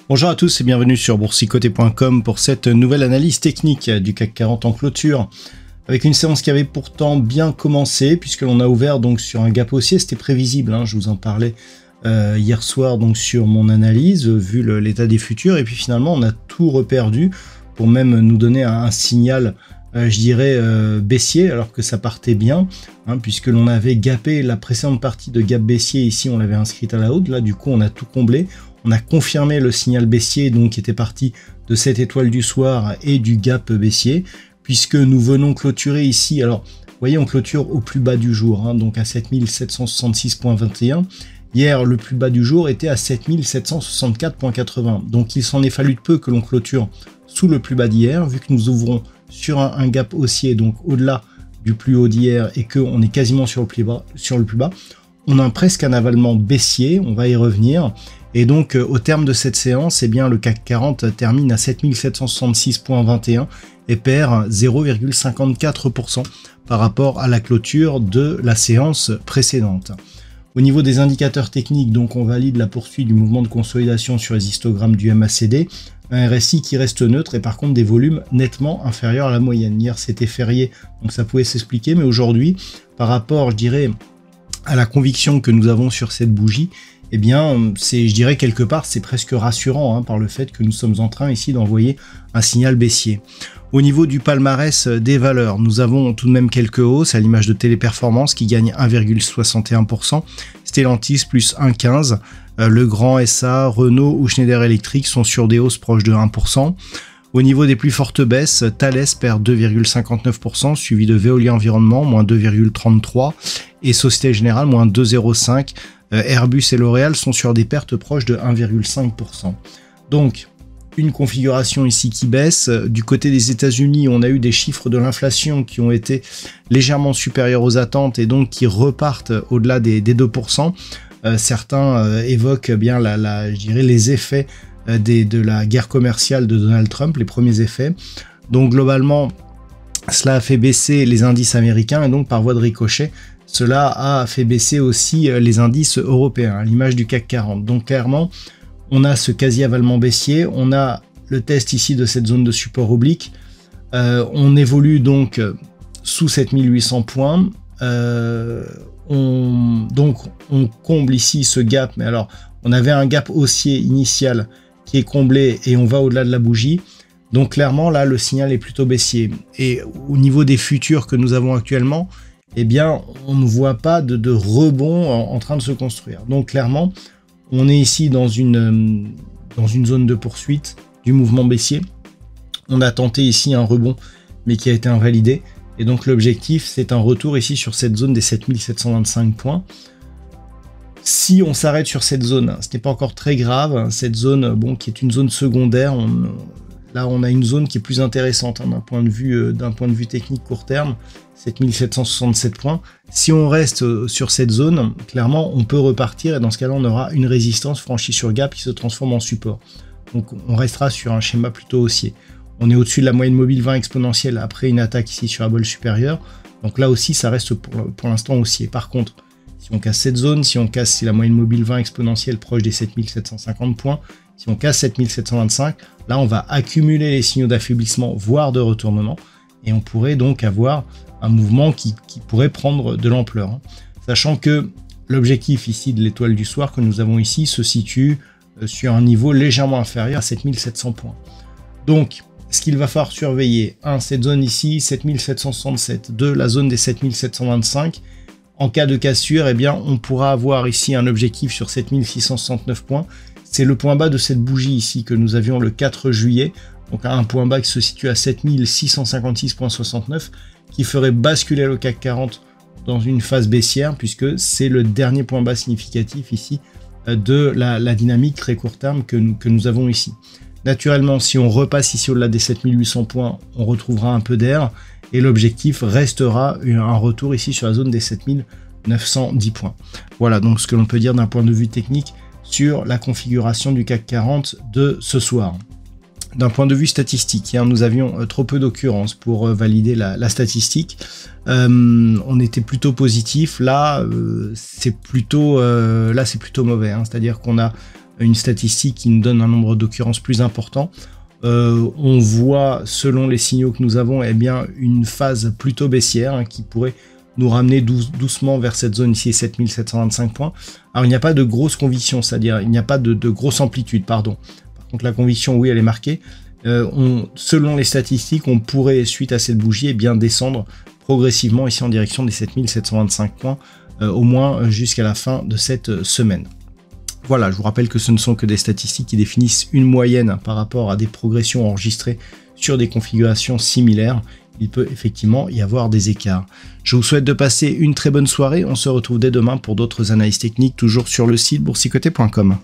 Bonjour à tous et bienvenue sur boursicoté.com pour cette nouvelle analyse technique du CAC 40 en clôture, avec une séance qui avait pourtant bien commencé puisque l'on a ouvert donc sur un gap haussier. C'était prévisible, hein, je vous en parlais hier soir donc sur mon analyse vu l'état des futurs, et puis finalement on a tout reperdu pour même nous donner un signal je dirais baissier alors que ça partait bien, hein, puisque l'on avait gapé la précédente partie de gap baissier. Ici on l'avait inscrite à la haute, là du coup on a tout comblé. On a confirmé le signal baissier donc qui était parti de cette étoile du soir et du gap baissier, puisque nous venons clôturer ici. Alors, vous voyez, on clôture au plus bas du jour, hein, donc à 7766.21. Hier, le plus bas du jour était à 7764.80. Donc, il s'en est fallu de peu que l'on clôture sous le plus bas d'hier, vu que nous ouvrons sur un gap haussier, donc au-delà du plus haut d'hier, et qu'on est quasiment sur le plus bas. On a presque un avalement baissier, on va y revenir. Et donc, au terme de cette séance, eh bien, le CAC 40 termine à 7766.21 et perd 0,54% par rapport à la clôture de la séance précédente. Au niveau des indicateurs techniques, donc, on valide la poursuite du mouvement de consolidation sur les histogrammes du MACD, un RSI qui reste neutre et par contre des volumes nettement inférieurs à la moyenne. Hier, c'était férié, donc ça pouvait s'expliquer, mais aujourd'hui, par rapport, je dirais, à la conviction que nous avons sur cette bougie, eh bien, je dirais quelque part, c'est presque rassurant, hein, par le fait que nous sommes en train ici d'envoyer un signal baissier. Au niveau du palmarès des valeurs, nous avons tout de même quelques hausses, à l'image de Téléperformance qui gagne 1,61%, Stellantis plus 1,15%, Legrand, SA, Renault ou Schneider Electric sont sur des hausses proches de 1%. Au niveau des plus fortes baisses, Thales perd 2,59%, suivi de Veolia Environnement, moins 2,33%, et Société Générale, moins 2,05%. Airbus et L'Oréal sont sur des pertes proches de 1,5%. Donc, une configuration ici qui baisse. Du côté des États-Unis, on a eu des chiffres de l'inflation qui ont été légèrement supérieurs aux attentes et donc qui repartent au-delà des 2%. Certains évoquent bien je dirais les effets de la guerre commerciale de Donald Trump, les premiers effets. Donc globalement, cela a fait baisser les indices américains et donc par voie de ricochet, cela a fait baisser aussi les indices européens, à l'image du CAC 40. Donc clairement, on a ce quasi-avalement baissier, on a le test ici de cette zone de support oblique, on évolue donc sous 7800 points, on comble ici ce gap, mais alors on avait un gap haussier initial qui est comblé et on va au-delà de la bougie. Donc clairement là le signal est plutôt baissier. Et au niveau des futurs que nous avons actuellement, eh bien, on ne voit pas de rebond en train de se construire. Donc clairement, on est ici dans une zone de poursuite du mouvement baissier. On a tenté ici un rebond, mais qui a été invalidé. Et donc l'objectif, c'est un retour ici sur cette zone des 7725 points. Si on s'arrête sur cette zone, ce n'est pas encore très grave. Cette zone, bon, qui est une zone secondaire, là on a une zone qui est plus intéressante, hein, d'un point de vue technique court terme. 7767 points. Si on reste sur cette zone, clairement, on peut repartir et dans ce cas-là, on aura une résistance franchie sur gap qui se transforme en support. Donc, on restera sur un schéma plutôt haussier. On est au-dessus de la moyenne mobile 20 exponentielle après une attaque ici sur la bol supérieure. Donc là aussi, ça reste pour l'instant haussier. Par contre, si on casse cette zone, si on casse la moyenne mobile 20 exponentielle proche des 7750 points, si on casse 7725, là, on va accumuler les signaux d'affaiblissement, voire de retournement. Et on pourrait donc avoir un mouvement qui pourrait prendre de l'ampleur, hein. Sachant que l'objectif ici de l'étoile du soir que nous avons ici se situe sur un niveau légèrement inférieur à 7700 points. Donc, ce qu'il va falloir surveiller, 1, cette zone ici, 7767, 2, la zone des 7725. En cas de cassure, eh bien, on pourra avoir ici un objectif sur 7669 points. C'est le point bas de cette bougie ici que nous avions le 4 juillet. Donc un point bas qui se situe à 7656,69, qui ferait basculer le CAC 40 dans une phase baissière, puisque c'est le dernier point bas significatif ici de la dynamique très court terme que nous avons ici. Naturellement, si on repasse ici au-delà des 7800 points, on retrouvera un peu d'air et l'objectif restera un retour ici sur la zone des 7910 points. Voilà donc ce que l'on peut dire d'un point de vue technique sur la configuration du CAC 40 de ce soir. D'un point de vue statistique, hier nous avions trop peu d'occurrences pour valider la statistique. On était plutôt positif. Là, c'est plutôt mauvais. Hein. C'est-à-dire qu'on a une statistique qui nous donne un nombre d'occurrences plus important. On voit, selon les signaux que nous avons, eh bien, une phase plutôt baissière hein, qui pourrait nous ramener doucement vers cette zone ici, 7725 points. Alors, il n'y a pas de grosse conviction, c'est-à-dire il n'y a pas de grosse amplitude, pardon. Donc la conviction, oui, elle est marquée. Selon les statistiques, on pourrait, suite à cette bougie, eh bien, descendre progressivement ici en direction des 7725 points, au moins jusqu'à la fin de cette semaine. Voilà, je vous rappelle que ce ne sont que des statistiques qui définissent une moyenne par rapport à des progressions enregistrées sur des configurations similaires. Il peut effectivement y avoir des écarts. Je vous souhaite de passer une très bonne soirée. On se retrouve dès demain pour d'autres analyses techniques, toujours sur le site boursicoté.com.